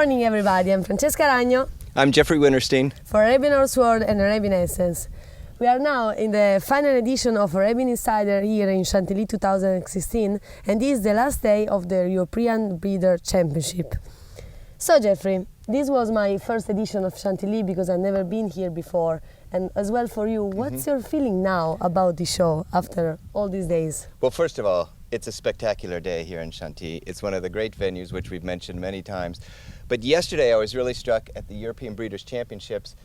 morning, everybody. I'm Francesca Ragno. I'm Jeffrey Winterstein. For Arabian Horseworld and Arabian Essence. We are now in the final edition of Arabian Insider here in Chantilly 2016, and this is the last day of the European Breeders Championship. So Jeffrey, this was my first edition of Chantilly because I've never been here before, and as well for you, what's your feeling now about the show after all these days? Well, first of all, it's a spectacular day here in Chantilly. It's one of the great venues which we've mentioned many times. But yesterday I was really struck at the European Breeders Championships,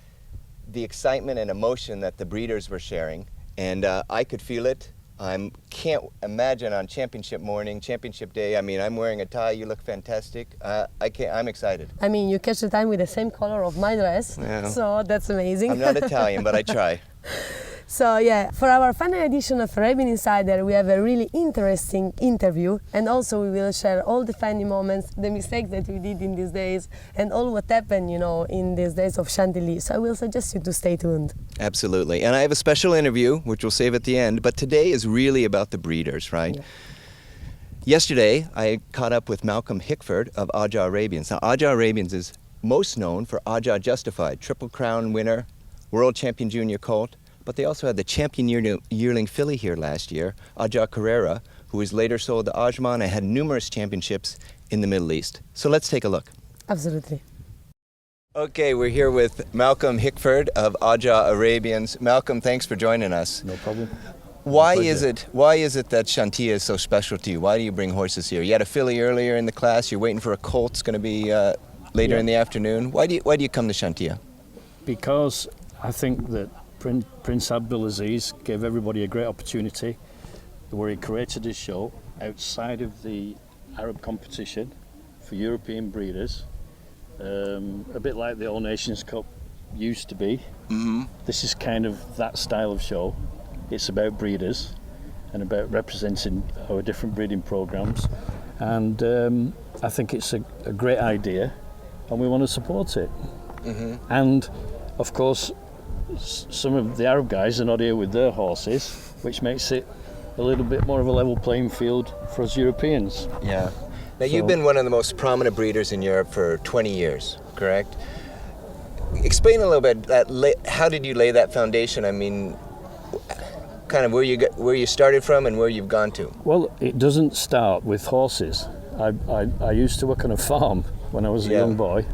the excitement and emotion that the breeders were sharing, and I could feel it. I can't imagine on championship morning, championship day. I mean, I'm wearing a tie. You look fantastic. I'm excited. I mean, you catch the time with the same color of my dress, so that's amazing. I'm not Italian, but I try. So yeah, for our final edition of Arabian Insider, we have a really interesting interview, and also we will share all the funny moments, the mistakes that we did in these days, and all what happened, you know, in these days of Chantilly. So I will suggest you to stay tuned. Absolutely. And I have a special interview, which we'll save at the end, but today is really about the breeders, right? Yeah. Yesterday, I caught up with Malcolm Hickford of AHO Arabians. Now, AHO Arabians is most known for AHO Justified, Triple Crown winner, World Champion Junior Colt, but they also had the champion yearling filly here last year, AHO Carrera, who was later sold to Ajman and had numerous championships in the Middle East. So let's take a look. Absolutely. Okay, we're here with Malcolm Hickford of AHO Arabians. Malcolm, thanks for joining us. No problem. Why is it that Chantilly is so special to you? Why do you bring horses here? You had a filly earlier in the class. You're waiting for a colt. It's going to be later in the afternoon. Why do you come to Chantilly? Because I think that Prince Abdulaziz gave everybody a great opportunity where he created his show outside of the Arab competition for European breeders, a bit like the All Nations Cup used to be. Mm-hmm. This is kind of that style of show. It's about breeders and about representing our different breeding programs, and I think it's a great idea, and we want to support it. Mm-hmm. And of course, some of the Arab guys are not here with their horses, which makes it a little bit more of a level playing field for us Europeans. Yeah. Now, you've been one of the most prominent breeders in Europe for 20 years, correct? Explain a little bit, how did you lay that foundation? I mean, kind of where you started from and where you've gone to. Well, it doesn't start with horses. I used to work on a farm when I was a young boy,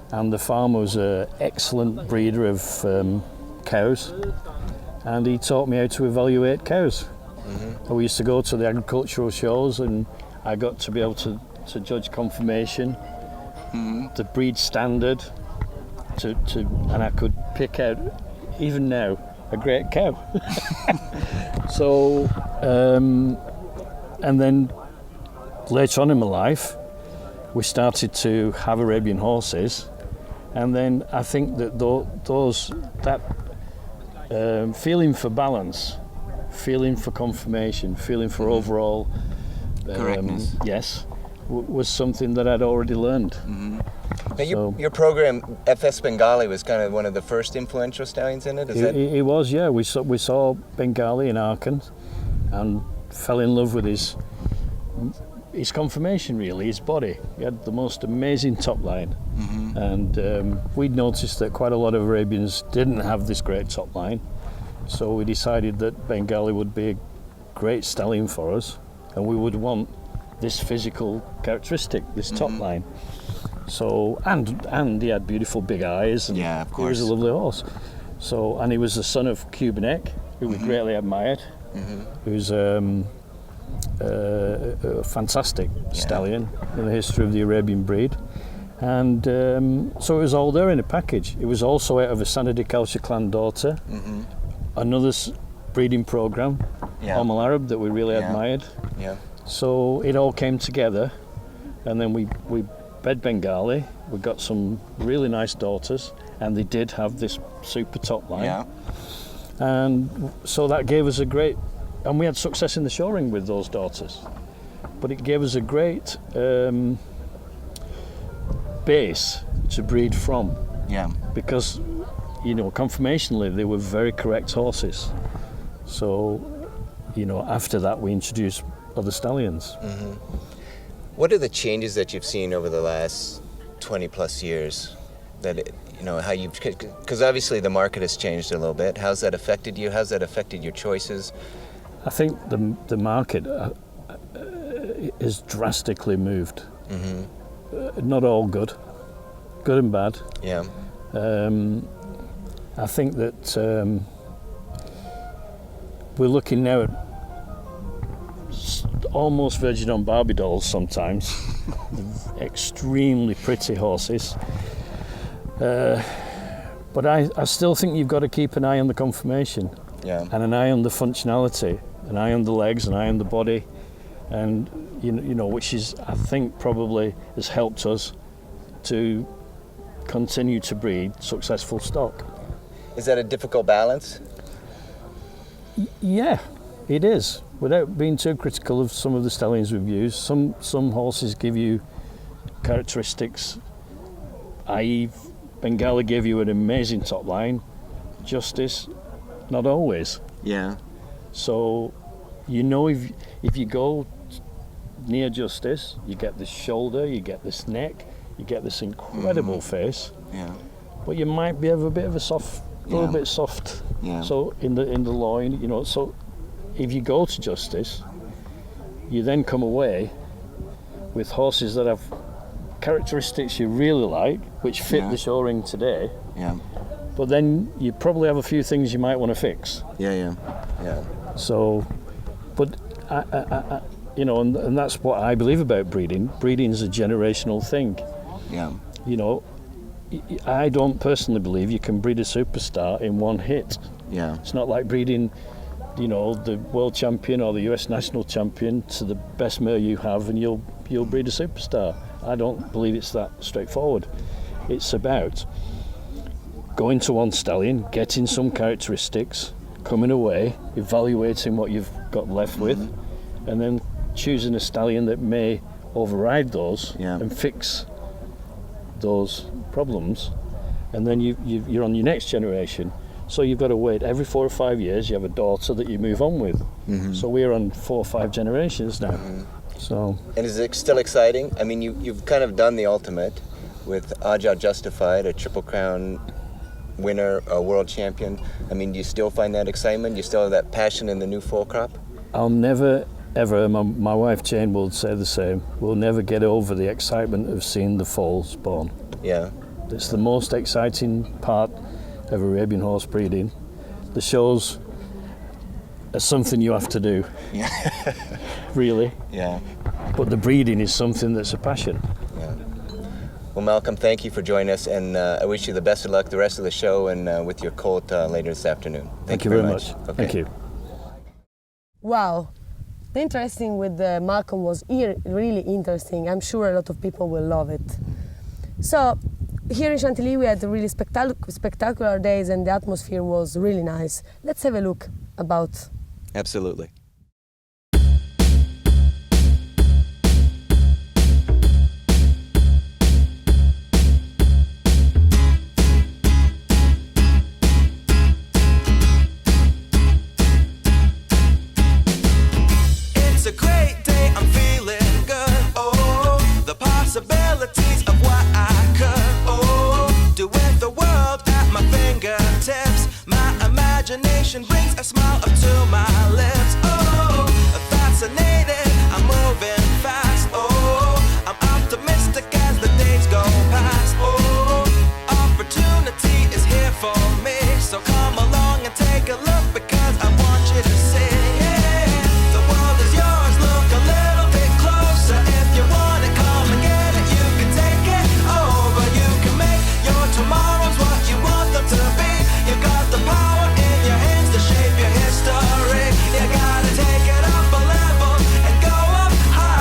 and the farmer was an excellent breeder of cows, and he taught me how to evaluate cows. Mm-hmm. And we used to go to the agricultural shows, and I got to be able to judge conformation, the breed standard, and I could pick out, even now, a great cow. So, and then later on in my life, we started to have Arabian horses. And then I think that that feeling for balance, feeling for conformation, feeling for overall correctness, was something that I'd already learned. Mm-hmm. Now your program, FS Bengali, was kind of one of the first influential stallions in it. It was, yeah. We saw Bengali in Aachen, and fell in love with his conformation, really, his body. He had the most amazing top line. Mm-hmm. And we'd noticed that quite a lot of Arabians didn't have this great top line, so we decided that Bengali would be a great stallion for us, and we would want this physical characteristic, this top line. So, and he had beautiful big eyes, and of course. He was a lovely horse. So, and he was the son of Cubanek, who we greatly admired, who's a fantastic stallion in the history of the Arabian breed. And so it was all there in a package. It was also out of a Sanadi Culture Clan daughter, another breeding program, Al Arab, that we really admired. Yeah. So it all came together, and then we bred Bengali. We got some really nice daughters, and they did have this super top line. Yeah. And so that gave us a great, and we had success in the show ring with those daughters. But it gave us a great base to breed from. Yeah. Because, you know, conformationally they were very correct horses. So, you know, after that we introduced other stallions. What are the changes that you've seen over the last 20 plus years? That how you've, because obviously the market has changed a little bit. How's that affected you? How's that affected your choices? I think the market is drastically moved. Not all good and bad. Yeah. I think that we're looking now at almost verging on Barbie dolls sometimes. Extremely pretty horses. But I still think you've got to keep an eye on the conformation. Yeah. And an eye on the functionality, an eye on the legs, an eye on the body, and which is, I think, probably has helped us to continue to breed successful stock. Is that a difficult balance? Yeah, it is. Without being too critical of some of the stallions we've used, some horses give you characteristics, i.e. Bengali gave you an amazing top line, Justice, not always. Yeah. So, if you go near Justice, you get this shoulder, you get this neck, you get this incredible face. Yeah. But you might have a bit of a little bit soft. Yeah. So in the loin, so if you go to Justice, you then come away with horses that have characteristics you really like, which fit the show ring today. Yeah. But then you probably have a few things you might want to fix. Yeah. So, but I and that's what I believe about breeding. Breeding is a generational thing. Yeah. I don't personally believe you can breed a superstar in one hit. Yeah. It's not like breeding, the world champion or the US national champion to the best mare you have, and you'll breed a superstar. I don't believe it's that straightforward. It's about going to one stallion, getting some characteristics, coming away, evaluating what you've got left with, and then choosing a stallion that may override those and fix those problems, and then you're on your next generation. So you've got to wait every 4 or 5 years. You have a daughter that you move on with. So we're on 4 or 5 generations now. So. And is it still exciting? I mean, you've kind of done the ultimate with AHO Justified, a Triple Crown winner, a world champion. I mean, do you still find that excitement? Do you still have that passion in the new foal crop? I'll never, ever, my wife Jane will say the same, we'll never get over the excitement of seeing the foals born. Yeah. It's the most exciting part of Arabian horse breeding. The shows are something you have to do. Yeah. Really. Yeah. But the breeding is something that's a passion. Yeah. Well, Malcolm, thank you for joining us, and I wish you the best of luck the rest of the show and with your colt later this afternoon. Thank you very much. Okay. Thank you. Wow. The interesting with Malcolm was really interesting. I'm sure a lot of people will love it. So, here in Chantilly we had really spectacular days, and the atmosphere was really nice. Let's have a look about. Absolutely. It's a great day, I'm feeling good. Oh, the possibilities of what I could do with the world at my fingertips. My imagination brings a smile up to my lips. Oh, fascinated, I'm moving fast. Oh, I'm optimistic as the days go past. Oh, opportunity is here for me, so come along and take a look, because I want you to see. The world is yours, look a little bit closer. If you want it, come and get it. You can take it over, you can make your tomorrows what you want them to be. You got the power in your hands to shape your history. You gotta take it up a level and go up high.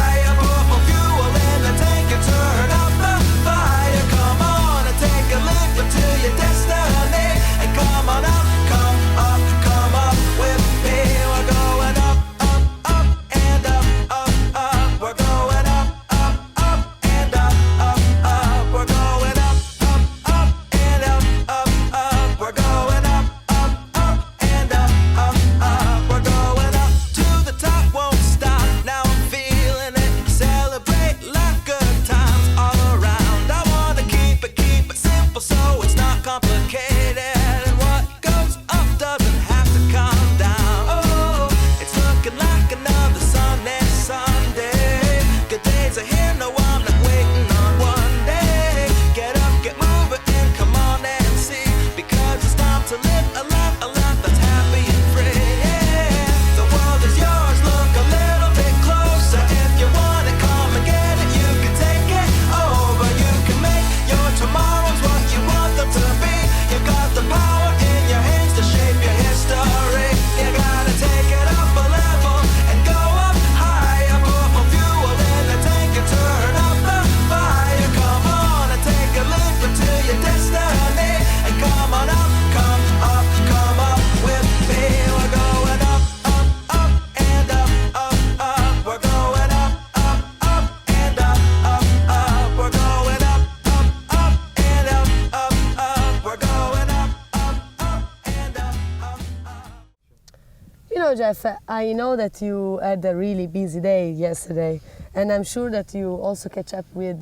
You know, Jeff, I know that you had a really busy day yesterday, and I'm sure that you also catch up with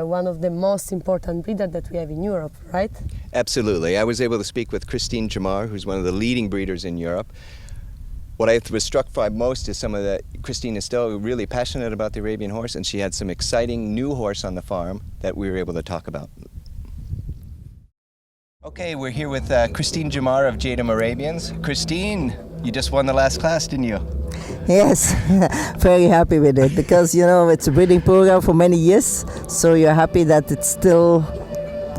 one of the most important breeders that we have in Europe, right? Absolutely. I was able to speak with Christine Jamar, who's one of the leading breeders in Europe. What I was struck by most is some of the, Christine is still really passionate about the Arabian horse, and she had some exciting new horse on the farm that we were able to talk about. Okay, we're here with Christine Jamar of JDM Arabians. Christine, you just won the last class, didn't you? Yes, very happy with it because, you know, it's a breeding program for many years, so you're happy that it's still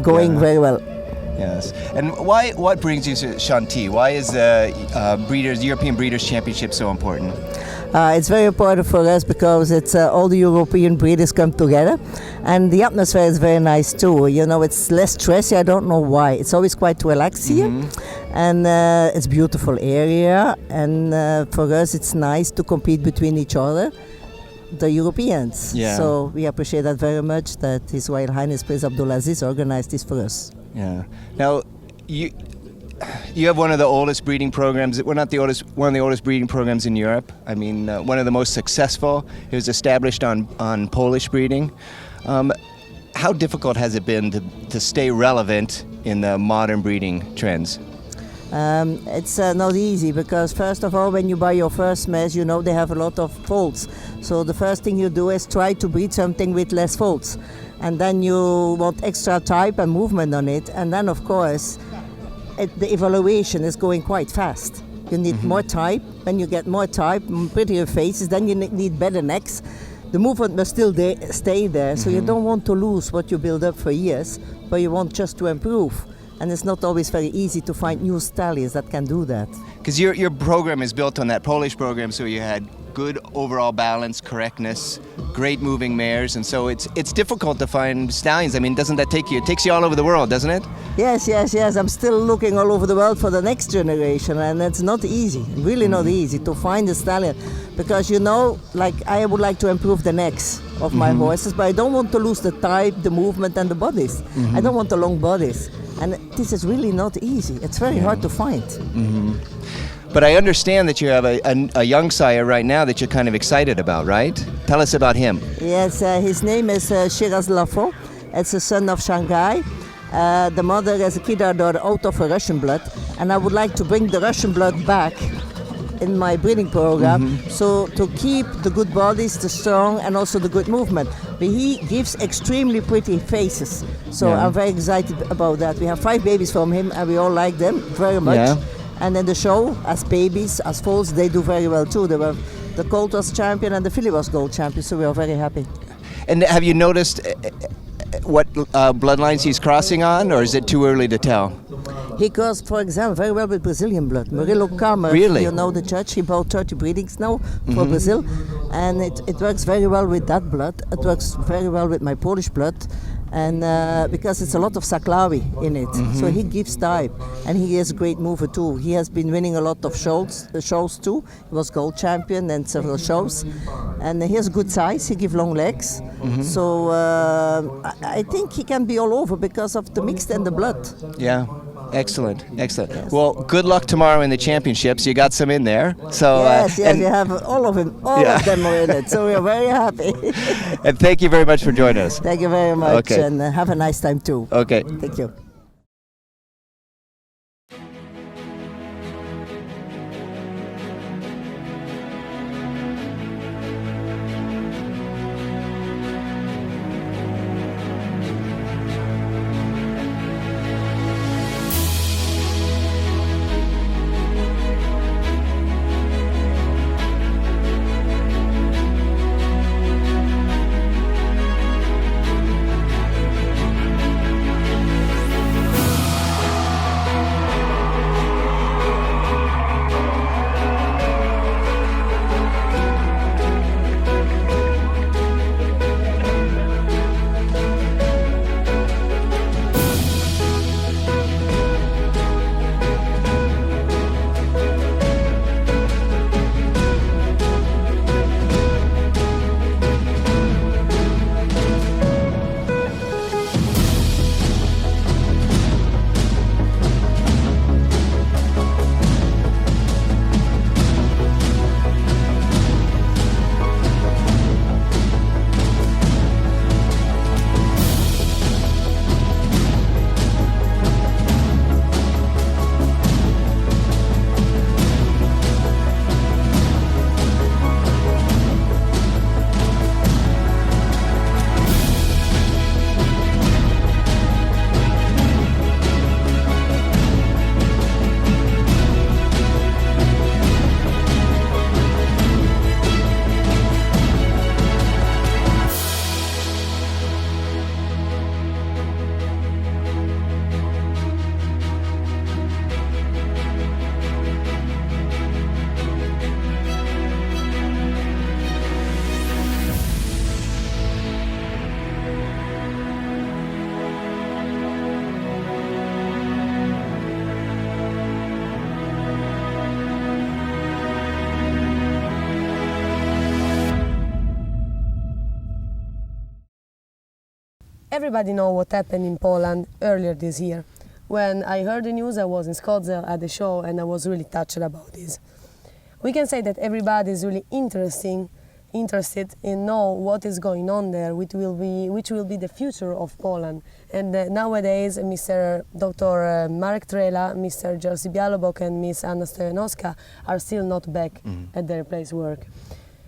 going very well. Yes. And what brings you to Chantilly? Why is the European Breeders Championship so important? It's very important for us because it's all the European breeders come together, and the atmosphere is very nice too. You know, it's less stressy. I don't know why. It's always quite relaxed here, and it's a beautiful area. And for us, it's nice to compete between each other, the Europeans. Yeah. So we appreciate that very much that His Royal Highness Prince Abdulaziz organized this for us. Yeah. Now, you have one of the oldest breeding programs. We're not the oldest, one of the oldest breeding programs in Europe. I mean, one of the most successful. It was established on Polish breeding. How difficult has it been to stay relevant in the modern breeding trends? It's not easy because first of all, when you buy your first mares, you know they have a lot of faults. So the first thing you do is try to breed something with less faults, and then you want extra type and movement on it, and then of course the evaluation is going quite fast. You need more type. When you get more type, prettier faces, then you need better necks. The movement must still stay there, so you don't want to lose what you build up for years, but you want just to improve. And it's not always very easy to find new stallions that can do that. Because your program is built on that Polish program, so you had good overall balance, correctness, great moving mares, and so it's difficult to find stallions. I mean, doesn't that take you? It takes you all over the world, doesn't it? Yes. I'm still looking all over the world for the next generation, and it's not easy, really not easy to find a stallion, because you know, like I would like to improve the necks of my horses, but I don't want to lose the type, the movement, and the bodies. I don't want the long bodies, and this is really not easy. It's very hard to find. But I understand that you have a young sire right now that you're kind of excited about, right? Tell us about him. Yes, his name is Shiraz Lafo. It's a son of Shanghai. The mother is a kid out of a Russian blood, and I would like to bring the Russian blood back in my breeding program, so to keep the good bodies, the strong, and also the good movement. But he gives extremely pretty faces, so I'm very excited about that. We have 5 babies from him, and we all like them very much. Yeah. And in the show, as babies, as foals, they do very well too. They were the colt was champion and the filly was gold champion, so we are very happy. And have you noticed what bloodlines he's crossing on, or is it too early to tell? He goes, for example, very well with Brazilian blood. Murillo Kamer, Really? you know the judge, he bought 30 breedings now for Brazil, and it works very well with that blood. It works very well with my Polish blood, and because it's a lot of Saklawi in it, so he gives type, and he is a great mover too. He has been winning a lot of shows too. He was gold champion and several shows, and he has good size. He gives long legs, so I think he can be all over because of the mixed and the blood. Yeah. Excellent. Yes. Well, good luck tomorrow in the championships. You got some in there. So yes, we have all of them. All of them are in it. So we are very happy. And thank you very much for joining us. Thank you very much, Okay. and have a nice time too. Okay. Thank you. everybody know what happened in Poland earlier this year. When I heard the news, I was in Scotland at the show, and I was really touched about this. We can say that everybody is really interested in know what is going on there, which will be the future of Poland. And nowadays, Mr. Dr. Marek Trella, Mr. Jerzy Bialobok, and Miss Anna Stojanowska are still not back at their place work.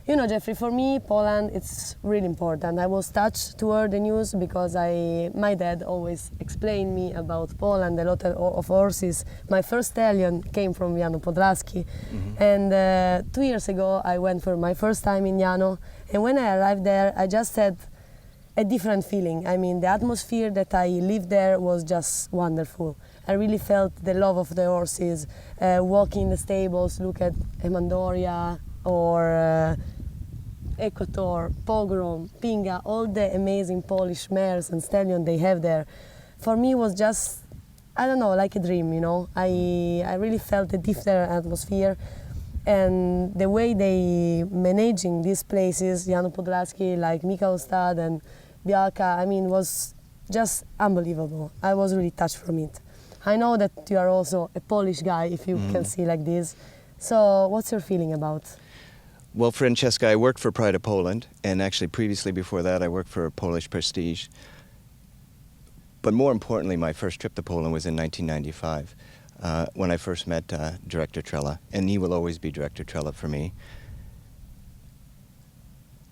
You know, Jeffrey, for me, Poland, it's really important. I was touched to hear the news because my dad always explained me about Poland, a lot of horses. My first stallion came from Jano Podlaski. And 2 years ago, I went for my first time in Jano. And when I arrived there, I just had a different feeling. I mean, the atmosphere that I lived there was just wonderful. I really felt the love of the horses, walking in the stables, look at Emandoria, or Equator, Pogrom, Pinga, all the amazing Polish mares and stallions they have there. For me, it was just, I don't know, like a dream, you know. I really felt a different atmosphere, and the way they managing these places, Jano Podlaski, like Mikhailstad and Bialka, I mean, was just unbelievable. I was really touched from it. I know that you are also a Polish guy, if you can see like this. So what's your feeling about? Well, Francesca, I worked for Pride of Poland, and actually previously before that I worked for Polish Prestige. But more importantly, my first trip to Poland was in 1995 when I first met Director Trella, and he will always be Director Trella for me.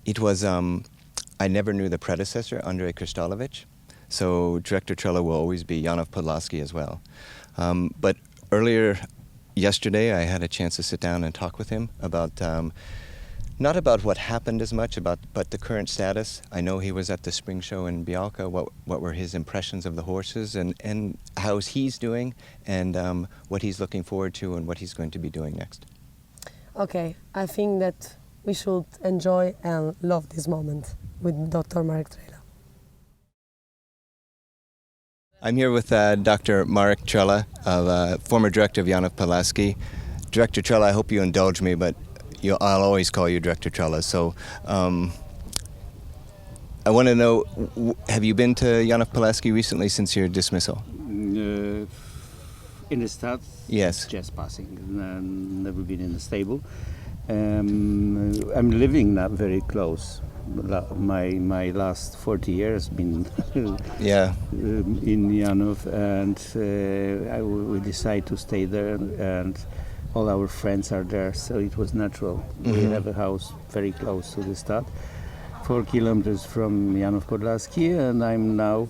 It was, I never knew the predecessor, Andrzej Krystolowicz, so Director Trella will always be Janov Podlaski as well. But earlier yesterday I had a chance to sit down and talk with him about not about what happened as much, but the current status. I know he was at the spring show in Bialka. What were his impressions of the horses, and how he's doing, and what he's looking forward to, and what he's going to be doing next. Okay, I think that we should enjoy and love this moment with Dr. Marek Trella. I'm here with Dr. Marek Trella, former director of Janov Podlaski. Director Trella, I hope you indulge me, but I'll always call you Director Trella. So I want to know, have you been to Janov Podlaski recently since your dismissal? In the start, yes. Just passing. Never been in the stable. I'm living not very close. My last 40 years been Yeah. in Janov, and we decided to stay there, and all our friends are there, so it was natural. We have a house very close to the start, 4 kilometers from Janov Podlaski, and I'm now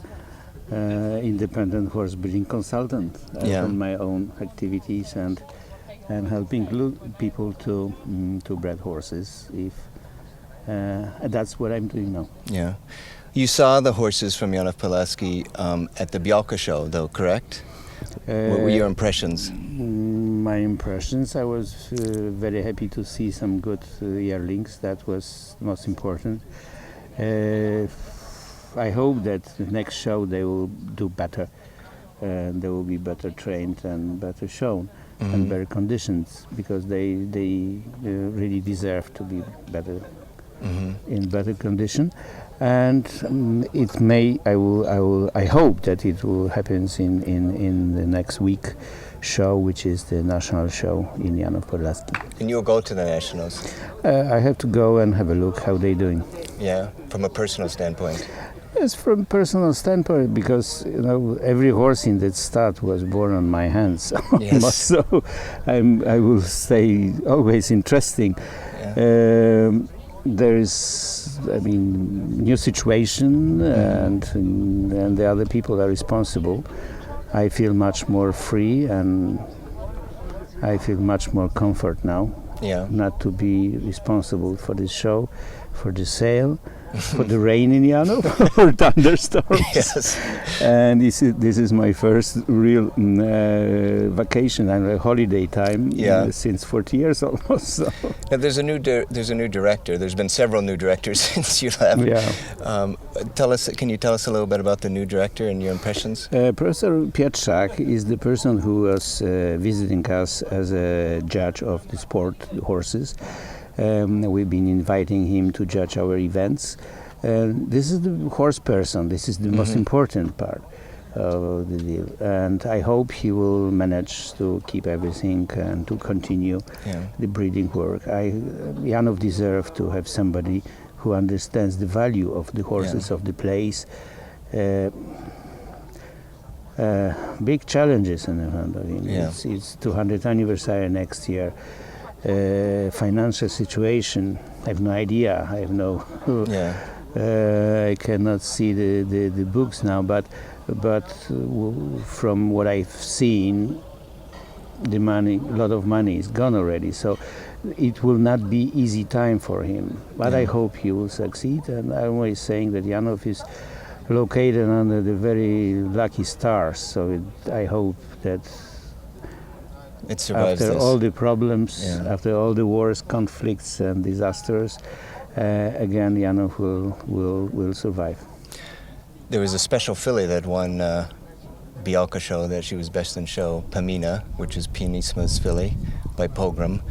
independent horse breeding consultant. I run my own activities and helping people to breed horses. That's what I'm doing now. Yeah. You saw the horses from Janov Podlaski at the Bialka show, though, correct? What were your impressions? My impressions, I was very happy to see some good yearlings. That was most important. I hope that the next show they will do better. They will be better trained and better shown and better conditions, because they really deserve to be better in better condition. And I hope that it will happen in the next week show, which is the national show in Janov Podlaski. And you'll go to the nationals? I have to go and have a look how they're doing. Yeah, from a personal standpoint. Yes, from personal standpoint, because every horse in that start was born on my hands. Yes. So I will say always interesting. Yeah. There is, new situation, and the other people are responsible. I feel much more free, and I feel much more comfort now. Yeah. Not to be responsible for the show, for the sale, for the rain in Janov, or thunderstorms. Yes. And this is my first real vacation and holiday time since 40 years almost. So. Now, there's a new director. There's been several new directors since you left. Yeah. Can you tell us a little bit about the new director and your impressions? Professor Pietrzak is the person who was visiting us as a judge of the sport horses. We've been inviting him to judge our events, And this is the horse person. This is the most important part of the deal. And I hope he will manage to keep everything and to continue the breeding work. Janov deserves to have somebody who understands the value of the horses of the place. Big challenges in front of him. It's 200th anniversary next year. Financial situation, I have no idea. I have no. I cannot see the books now, but from what I've seen, the money, a lot of money is gone already. So it will not be easy time for him. But I hope he will succeed. And I'm always saying that Janov is located under the very lucky stars. So I hope that it survives after this. all the problems, after all the wars, conflicts, and disasters, again Janov will survive. There was a special filly that won Bialka show that she was best in show, Pamina, which is Pianisma's filly by Pogrom.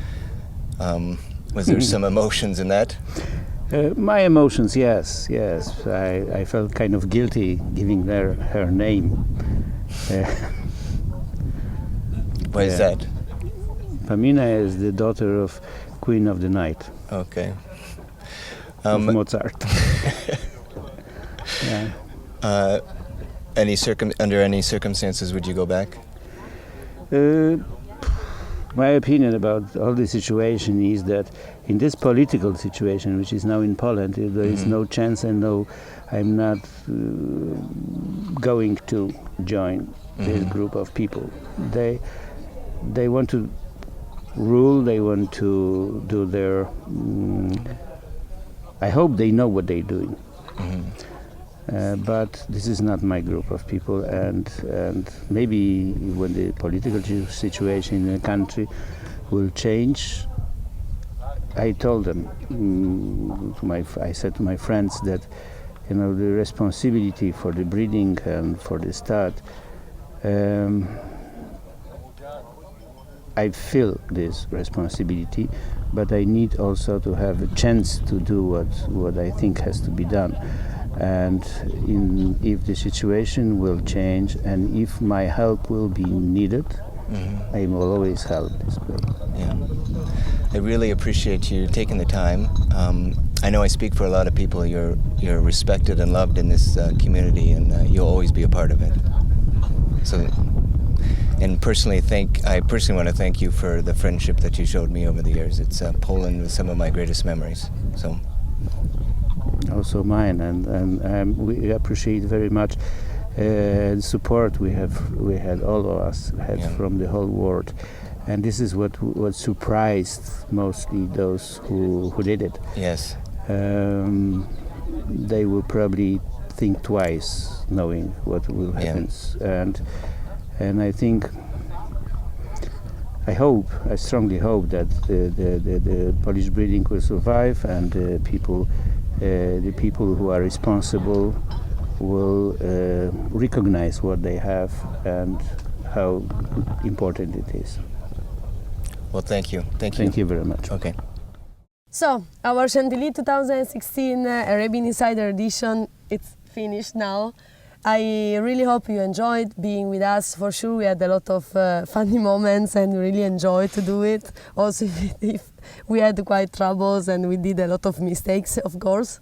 Was there some emotions in that? My emotions, yes. I felt kind of guilty giving her name. Why is that? Pamina is the daughter of Queen of the Night. Okay. Of Mozart. Under any circumstances would you go back? My opinion about all the situation is that in this political situation, which is now in Poland, there is no chance, and I'm not going to join this group of people. They want to rule. They want to do their. I hope they know what they're doing. But this is not my group of people, and maybe when the political situation in the country will change, I told them, I said to my friends that, the responsibility for the breeding and for the stud, I feel this responsibility, but I need also to have a chance to do what I think has to be done. And if the situation will change and if my help will be needed, I will always help this way. Yeah. I really appreciate you taking the time. I know I speak for a lot of people. You're respected and loved in this community, and you'll always be a part of it. So, and I personally want to thank you for the friendship that you showed me over the years. It's Poland with some of my greatest memories. So. Also mine, and we appreciate very much the support we had all of us from the whole world, and this is what surprised mostly those who did it. Yes. They will probably think twice, knowing what will happen, and I strongly hope that the Polish breeding will survive, and the people who are responsible will recognize what they have and how important it is. Well, thank you. Thank you very much. Okay. So, our Chantilly 2016 Arabian Insider edition, it's finished now. I really hope you enjoyed being with us. For sure, we had a lot of funny moments and really enjoyed to do it. Also, if we had quite troubles and we did a lot of mistakes, of course.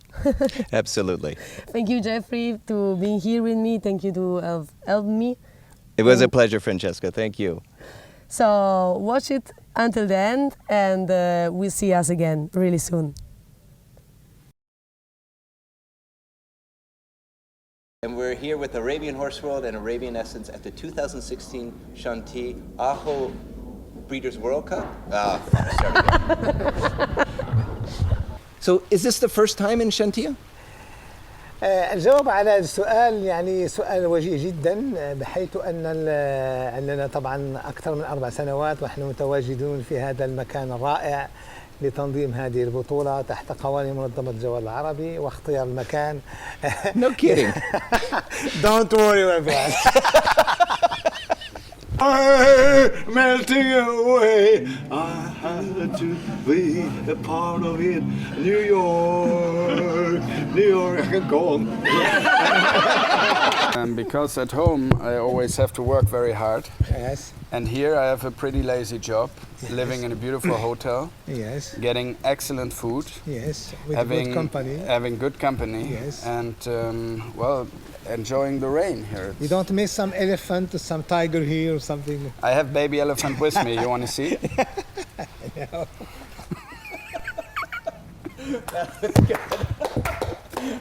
Absolutely. Thank you, Jeffrey, to being here with me. Thank you to have helped me. It was a pleasure, Francesca. Thank you. So watch it until the end, and we'll see us again really soon. And we're here with Arabian Horse World and Arabian Essence at the 2016 Chantilly AHO Breeders World Cup. Start again. So, is this the first time in Chantilly? الجواب على هذا السؤال يعني سؤال وجيه جدا، بحيث أننا طبعا أكثر من 4 سنوات ونحن متواجدون في هذا المكان الرائع لتنظيم هذه البطولة تحت قوانين منظمة الجوال العربي واختيار المكان. No kidding. Don't worry my friend. Melting away, I had to be a part of it. New York, I can go on. Because at home I always have to work very hard. Yes. And here I have a pretty lazy job, living in a beautiful hotel, Yes. getting excellent food, Yes. With having good company. having good company, Yes. and well, enjoying the rain here. You don't miss some elephant or some tiger here or something. I have baby elephant with me. You want to see? No.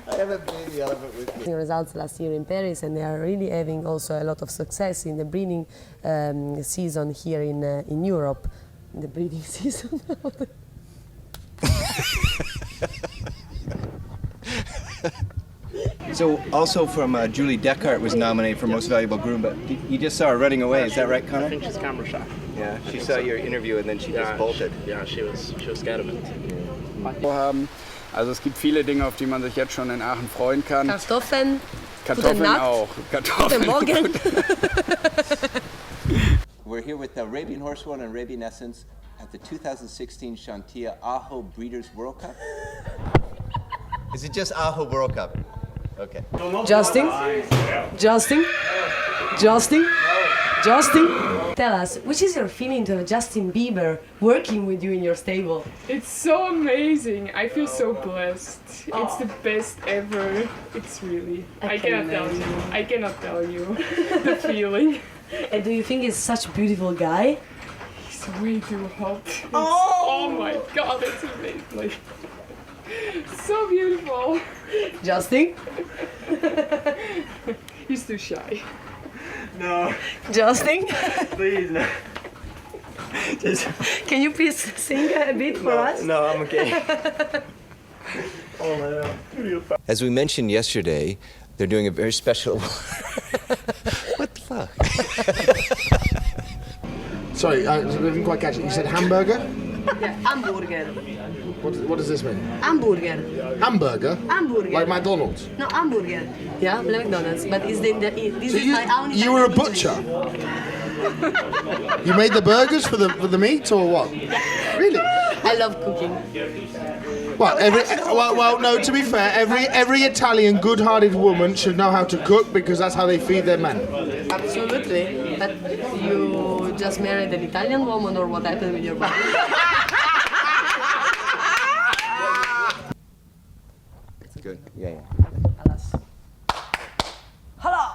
I have a baby elephant with me. Results last year in Paris, and they are really having also a lot of success in the breeding season here in Europe. In the breeding season. So also from Julie Deckart was nominated for Most Valuable Groom, but you just saw her running away. Is that right, Connor? I think she's camera shy. Yeah, she saw your interview and then she just bolted. Yeah, she was scared of it. Also es gibt viele Dinge, auf die man sich jetzt schon in Aachen freuen kann. Kartoffeln. Kartoffeln Nacht. auch. Guten Kartoffeln. Morgen. We're here with the Arabian Horsewoman and Arabian Essence at the 2016 Chantilly AHO Breeders World Cup. Is it just AHO World Cup? Okay. Justin. Tell us, which is your feeling to have Justin Bieber working with you in your stable? It's so amazing. I feel so blessed. It's the best ever. It's really. I cannot tell you the feeling. And do you think he's such a beautiful guy? He's way too hot. Oh my god, it's amazing. So beautiful. Justin? He's too shy. No, Justin? please, no. Just, Can you please sing a bit for us? no, I'm okay. Oh, no. As we mentioned yesterday, they're doing a very special... What the fuck? Sorry, I didn't quite catch it. You said hamburger? Yeah, hamburger. What does this mean? Hamburger. Hamburger? Hamburger. Like McDonald's? No, hamburger. Yeah, like McDonald's, but this So is my own. you were a butcher? You made the burgers for the meat or what? Really? I love cooking. Well, no. To be fair, every Italian good-hearted woman should know how to cook because that's how they feed their men. Absolutely. But you just married an Italian woman, or what happened with your body? Good. Yeah. Hello.